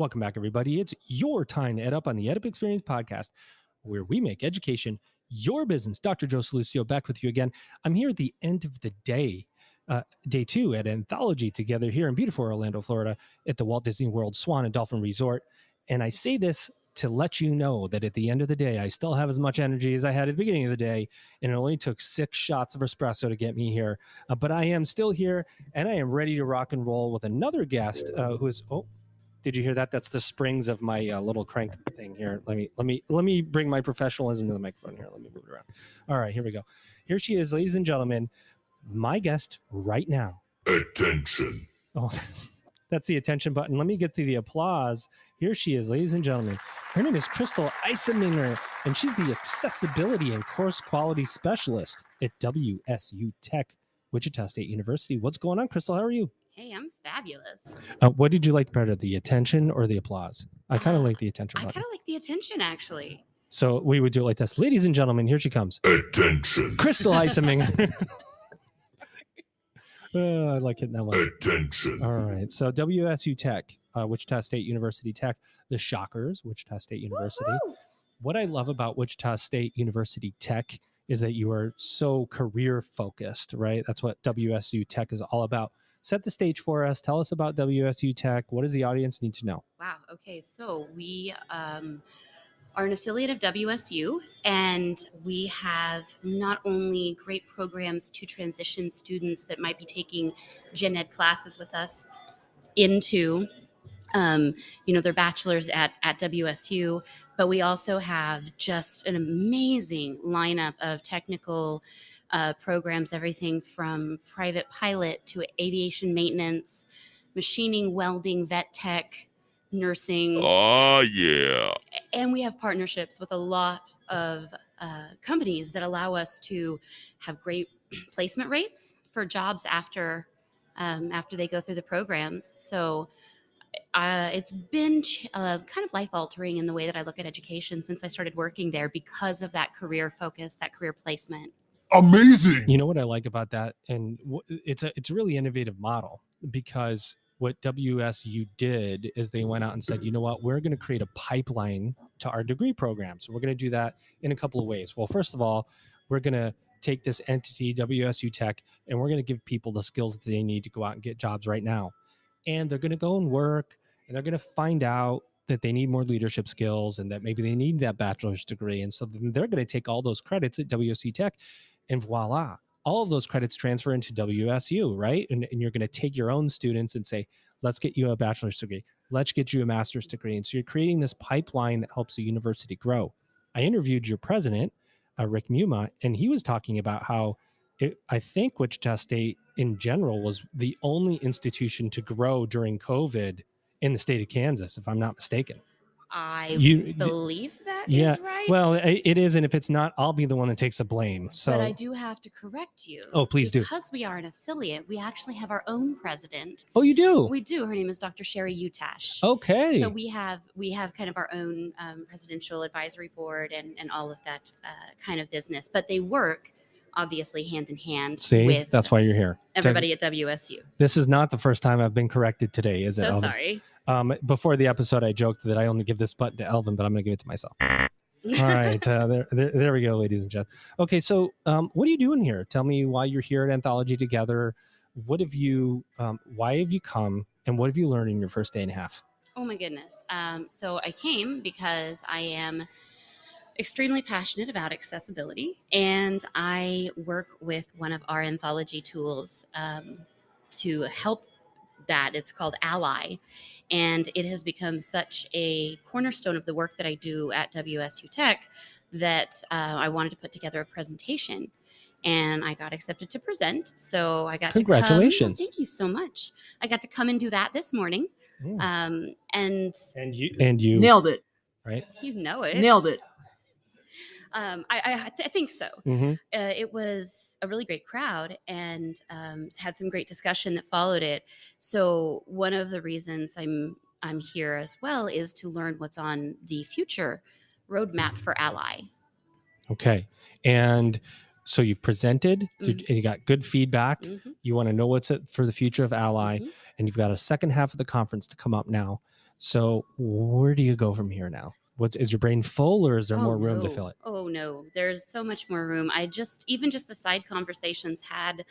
Welcome back, everybody. It's your time to EdUp on the EdUp Experience podcast, where we make education your business. Dr. Joe Solucio back with you again. I'm here at the end of the day, day 2 at Anthology Together here in beautiful Orlando, Florida, at the Walt Disney World Swan and Dolphin Resort. And I say this to let you know that at the end of the day, I still have as much energy as I had at the beginning of the day, and it only took 6 shots of espresso to get me here. But I am still here, and I am ready to rock and roll with another guest who is... Did you hear that? That's the springs of my little crank thing here. Let me bring my professionalism to the microphone here. Let me move it around. All right, here we go. Here she is, ladies and gentlemen, my guest right now. Attention. Oh, that's the attention button. Let me get to the applause. Here she is, ladies and gentlemen. Her name is Krystal Iseminger, and she's the accessibility and course quality specialist at WSU Tech, Wichita State University. What's going on, Krystal? How are you? Hey, I'm fabulous. What did you like better, the attention or the applause? I kind of like the attention button. I kind of like the attention, actually. So we would do it like this. Ladies and gentlemen, here she comes. Attention. Krystal Iseminger. I like hitting that one. Attention. All right. So WSU Tech, Wichita State University Tech, the Shockers, Wichita State University. Woo-hoo! What I love about Wichita State University Tech is that you are so career focused, right? That's what WSU Tech is all about. Set the stage for us. Tell us about WSU Tech. What does the audience need to know? Wow. Okay. So we are an affiliate of WSU, and we have not only great programs to transition students that might be taking gen ed classes with us into their bachelor's at WSU, but we also have just an amazing lineup of technical programs, everything from private pilot to aviation maintenance, machining, welding, vet tech, nursing. Oh, yeah. And we have partnerships with a lot of companies that allow us to have great placement rates for jobs after they go through the programs. So it's been kind of life-altering in the way that I look at education since I started working there because of that career focus, that career placement. Amazing. You know what I like about that? And it's a really innovative model, because what WSU did is they went out and said, you know what, we're going to create a pipeline to our degree programs. We're going to do that in a couple of ways. Well, first of all, we're going to take this entity, WSU Tech, and we're going to give people the skills that they need to go out and get jobs right now. And they're going to go and work, and they're going to find out that they need more leadership skills and that maybe they need that bachelor's degree. And so then they're going to take all those credits at WSU Tech, and voila, all of those credits transfer into WSU, right? And you're going to take your own students and say, let's get you a bachelor's degree. Let's get you a master's degree. And so you're creating this pipeline that helps the university grow. I interviewed your president, Rick Muma, and he was talking about how I think Wichita State in general was the only institution to grow during COVID in the state of Kansas, if I'm not mistaken. I believe that is right. Well, it is, and if it's not, I'll be the one that takes the blame. So, but I do have to correct you. Oh, please do. Because we are an affiliate, we actually have our own president. Oh, you do? We do. Her name is Dr. Sherry Utash. Okay. So we have kind of our own presidential advisory board and all of that kind of business, but they work obviously hand in hand. See, with that's why you're here. Everybody at WSU. This is not the first time I've been corrected today, is it? So Elvin? sorry. Before the episode, I joked that I only give this button to Elvin, but I'm going to give it to myself. All right. There we go, ladies and gentlemen. Okay. So what are you doing here? Tell me why you're here at Anthology Together. What have you, why have you come, and what have you learned in your first day and a half? Oh my goodness. So I came because I am extremely passionate about accessibility, and I work with one of our anthology tools to help that. It's called Ally, and it has become such a cornerstone of the work that I do at WSU Tech that I wanted to put together a presentation, and I got accepted to present. So I got Congratulations. to come. Thank you so much. I got to come and do that this morning. Mm. And you nailed it, right? You know it. Nailed it. I think so. Mm-hmm. It was a really great crowd, and had some great discussion that followed it. So one of the reasons I'm here as well is to learn what's on the future roadmap for Ally. Okay. And so you've presented, and you got good feedback. Mm-hmm. You want to know what's it for the future of Ally, Mm-hmm. and you've got a second half of the conference to come up now. So where do you go from here now? Is your brain full, or is there more room to no. fill it? Oh no, there's so much more room. I just even just the side conversations had,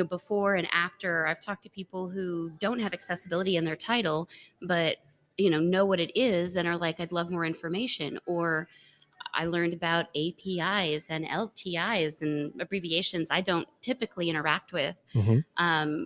before and after. I've talked to people who don't have accessibility in their title, but know what it is and are like, I'd love more information. Or I learned about APIs and LTIs and abbreviations I don't typically interact with. Mm-hmm.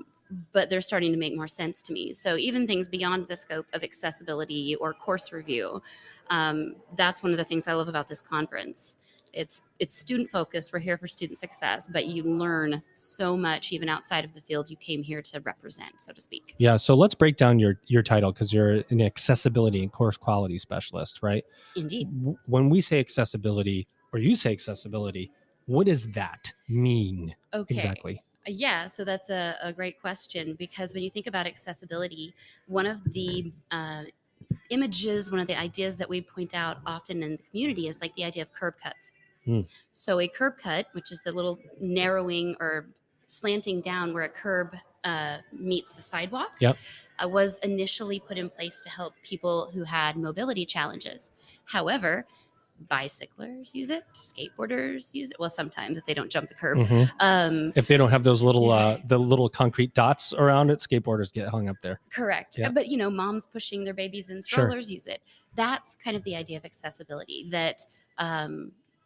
But they're starting to make more sense to me. So even things beyond the scope of accessibility or course review, that's one of the things I love about this conference. It's student focused. We're here for student success, but you learn so much even outside of the field you came here to represent, so to speak. Yeah. So let's break down your title, because you're an accessibility and course quality specialist, right? Indeed. When we say accessibility, or you say accessibility, what does that mean Okay. exactly? Yeah, so that's a great question, because when you think about accessibility, one of the images, one of the ideas that we point out often in the community is like the idea of curb cuts. So a curb cut, which is the little narrowing or slanting down where a curb meets the sidewalk, Yep. Was initially put in place to help people who had mobility challenges. However, bicyclers use it, skateboarders use it. Well, sometimes if they don't jump the curb. Mm-hmm. If they don't have those little the little concrete dots around it, skateboarders get hung up there. Correct. Yep. But moms pushing their babies in strollers use it. That's kind of the idea of accessibility, that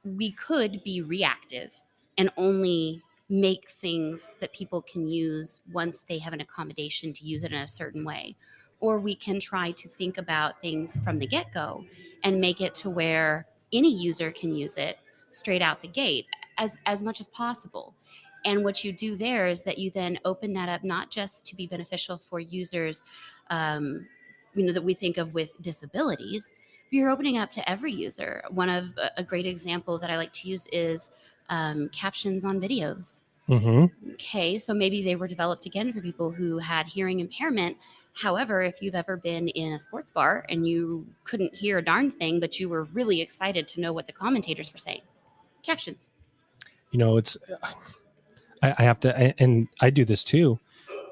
we could be reactive and only make things that people can use once they have an accommodation to use it in a certain way. Or we can try to think about things from the get-go and make it to where any user can use it straight out the gate as much as possible. And what you do there is that you then open that up not just to be beneficial for users, that we think of with disabilities. You're opening up to every user. One of a great example that I like to use is captions on videos. Mm-hmm. Okay, so maybe they were developed again for people who had hearing impairment. However, if you've ever been in a sports bar and you couldn't hear a darn thing, but you were really excited to know what the commentators were saying, captions. It's I have to, and I do this too.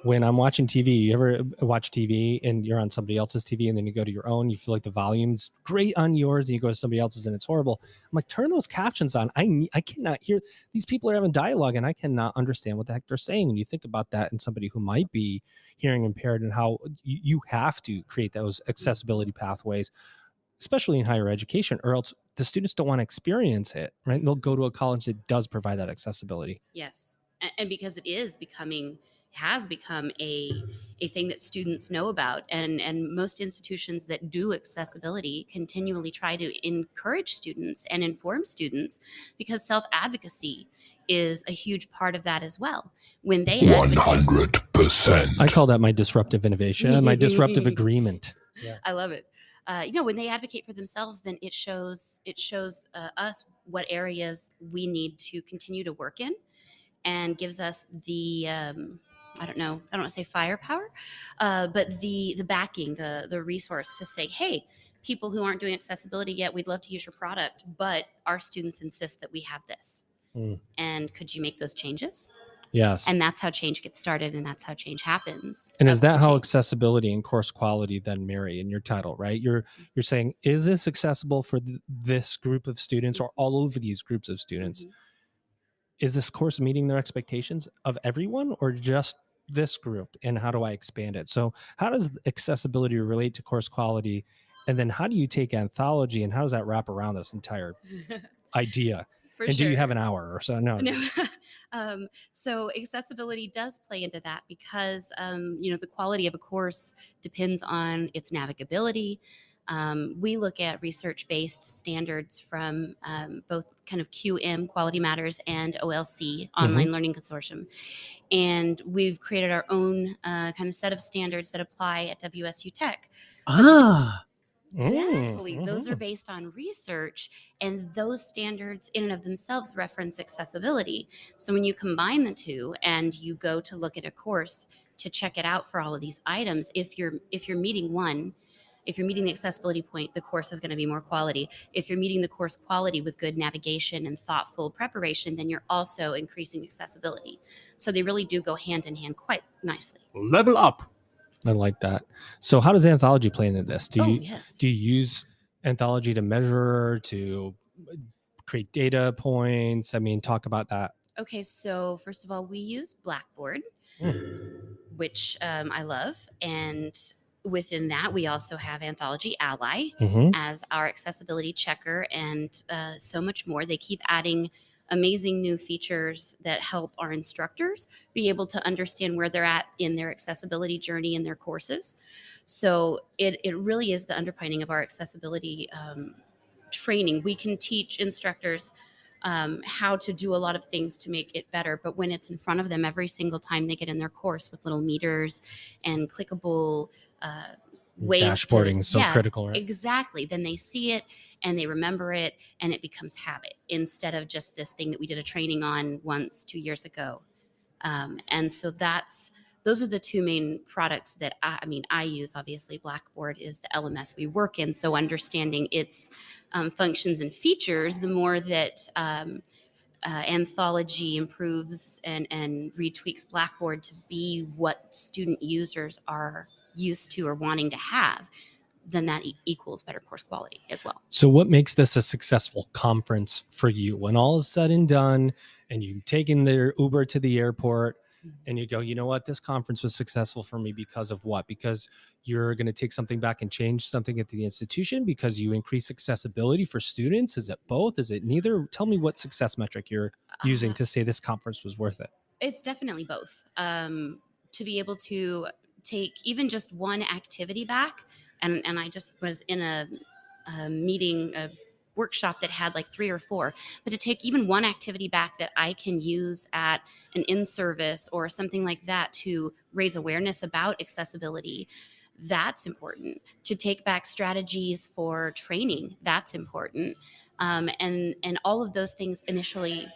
When I'm watching TV, you ever watch TV and you're on somebody else's TV, and then you go to your own, you feel like the volume's great on yours, and you go to somebody else's and it's horrible. I'm like, turn those captions on. I cannot hear, these people are having dialogue and I cannot understand what the heck they're saying. And you think about that in somebody who might be hearing impaired, and how you have to create those accessibility pathways, especially in higher education, or else the students don't want to experience it, right? And they'll go to a college that does provide that accessibility. Yes. And because it has become a thing that students know about, and most institutions that do accessibility continually try to encourage students and inform students, because self-advocacy is a huge part of that as well. When they 100%. I call that my disruptive innovation, my disruptive agreement. Yeah. I love it. When they advocate for themselves, then it shows us what areas we need to continue to work in, and gives us the I don't want to say firepower, but the backing, the resource to say, hey, people who aren't doing accessibility yet, we'd love to use your product, but our students insist that we have this. And could you make those changes? Yes. And that's how change gets started, and that's how change happens. And is that how accessibility and course quality then marry in your title, right? You're saying, is this accessible for this group of students, or all of these groups of students? Mm-hmm. Is this course meeting their expectations of everyone, or just this group? And how do I expand it? So how does accessibility relate to course quality? And then how do you take Anthology, and how does that wrap around this entire idea? And do you have an hour or so? No. So accessibility does play into that, because the quality of a course depends on its navigability. We look at research-based standards from both kind of QM, Quality Matters, and OLC, Online Learning Consortium. And we've created our own kind of set of standards that apply at WSU Tech. Exactly. Those are based on research, and those standards in and of themselves reference accessibility. So when you combine the two and you go to look at a course to check it out for all of these items, if you're meeting the accessibility point, the course is going to be more quality. If you're meeting the course quality with good navigation and thoughtful preparation, then you're also increasing accessibility. So they really do go hand in hand quite nicely. Level up. I like that. So how does Anthology play into this? Yes. Do you use Anthology to measure, to create data points? I mean, talk about that. Okay, so first of all, we use Blackboard, which I love. And within that, we also have Anthology Ally Mm-hmm. as our accessibility checker and so much more. They keep adding amazing new features that help our instructors be able to understand where they're at in their accessibility journey in their courses. So it really is the underpinning of our accessibility training. We can teach instructors how to do a lot of things to make it better. But when it's in front of them every single time they get in their course with little meters and clickable ways Dashboarding to, is so critical, right? exactly. Then they see it and they remember it and it becomes habit instead of just this thing that we did a training on once 2 years ago. And so those are the two main products that I use. Obviously, Blackboard is the LMS we work in. So understanding its functions and features, the more that Anthology improves and retweaks Blackboard to be what student users are used to or wanting to have, then that equals better course quality as well. So what makes this a successful conference for you? When all is said and done and you've taken their Uber to the airport and you go, you know what, this conference was successful for me because of what? Because you're going to take something back and change something at the institution, because you increase accessibility for students? Is it both? Is it neither? Tell me what success metric you're using to say this conference was worth it. It's definitely both. To be able to take even just one activity back, and I just was in a meeting, a workshop that had like 3 or 4, but to take even one activity back that I can use at an in-service or something like that to raise awareness about accessibility, that's important. To take back strategies for training, that's important. And all of those things eventually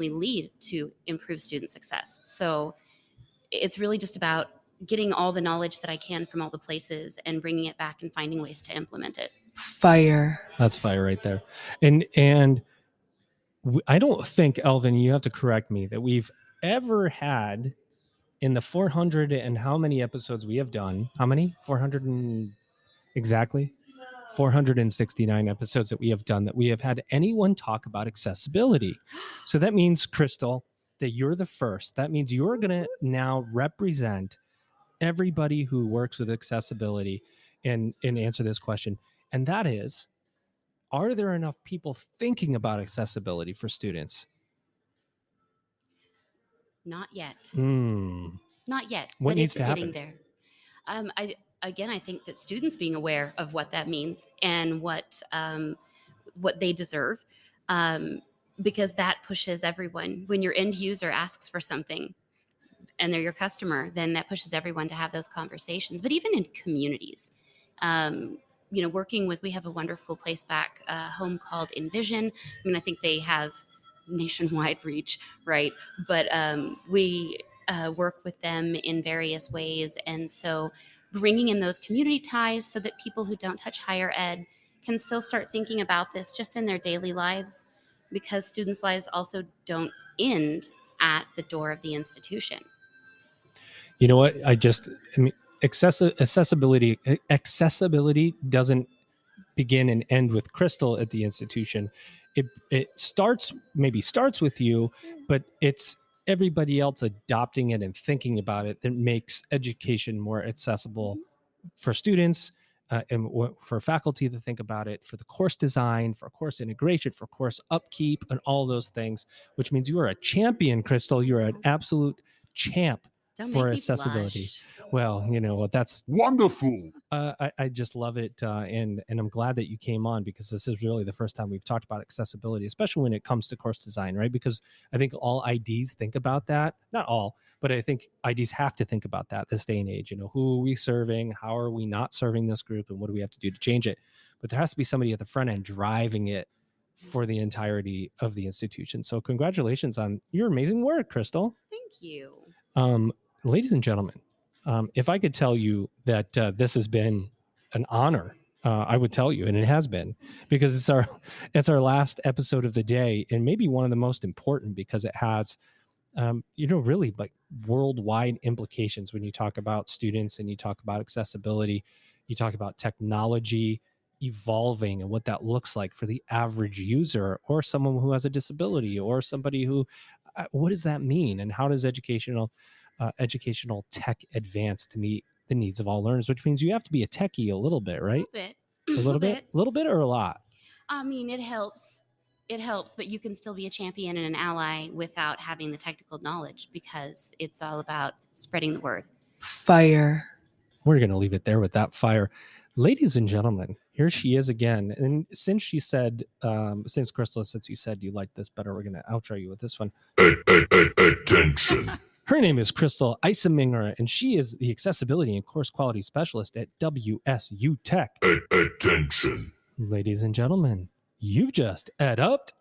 lead to improved student success. So it's really just about getting all the knowledge that I can from all the places and bringing it back and finding ways to implement it. Fire. That's fire right there. And I don't think, Elvin, you have to correct me, that we've ever had in the 400 and how many episodes we have done. How many? 400 and exactly 469 episodes that we have done, that we have had anyone talk about accessibility. So that means, Krystal, that you're the first. That means you're going to now represent everybody who works with accessibility and answer this question. And that is, are there enough people thinking about accessibility for students? Not yet. Not yet. What but needs it's to getting happen? there. I think that students being aware of what that means and what they deserve, because that pushes everyone. When your end user asks for something and they're your customer, then that pushes everyone to have those conversations. But even in communities, working with, we have a wonderful place back home called Envision. I think they have nationwide reach, right? But we work with them in various ways. And so bringing in those community ties so that people who don't touch higher ed can still start thinking about this just in their daily lives, because students' lives also don't end at the door of the institution. You know what? Accessibility doesn't begin and end with Krystal at the institution. It starts with you, but it's everybody else adopting it and thinking about it that makes education more accessible for students, and for faculty to think about it, for the course design, for course integration, for course upkeep, and all those things, which means you are a champion, Krystal. You're an absolute champ for accessibility. Well, that's Wonderful. I just love it, and I'm glad that you came on, because this is really the first time we've talked about accessibility, especially when it comes to course design, right? Because I think all IDs think about that. Not all, but I think IDs have to think about that this day and age. Who are we serving? How are we not serving this group? And what do we have to do to change it? But there has to be somebody at the front end driving it for the entirety of the institution. So congratulations on your amazing work, Krystal. Thank you. Ladies and gentlemen, if I could tell you that this has been an honor, I would tell you, and it has been, because it's our last episode of the day, and maybe one of the most important, because it has really like worldwide implications when you talk about students and you talk about accessibility, you talk about technology evolving and what that looks like for the average user or someone who has a disability or somebody who, what does that mean? And how does educational tech advance to meet the needs of all learners, which means you have to be a techie a little bit, right? A little bit. A little bit or a lot? I mean, it helps. It helps, but you can still be a champion and an ally without having the technical knowledge, because it's all about spreading the word. Fire. We're going to leave it there with that fire. Ladies and gentlemen, here she is again. And since she said, since Krystal, since you said you like this better, we're going to outro you with this one. Attention. Her name is Krystal Iseminger, and she is the Accessibility and Course Quality Specialist at WSU Tech. Attention. Ladies and gentlemen, you've just EdUp'd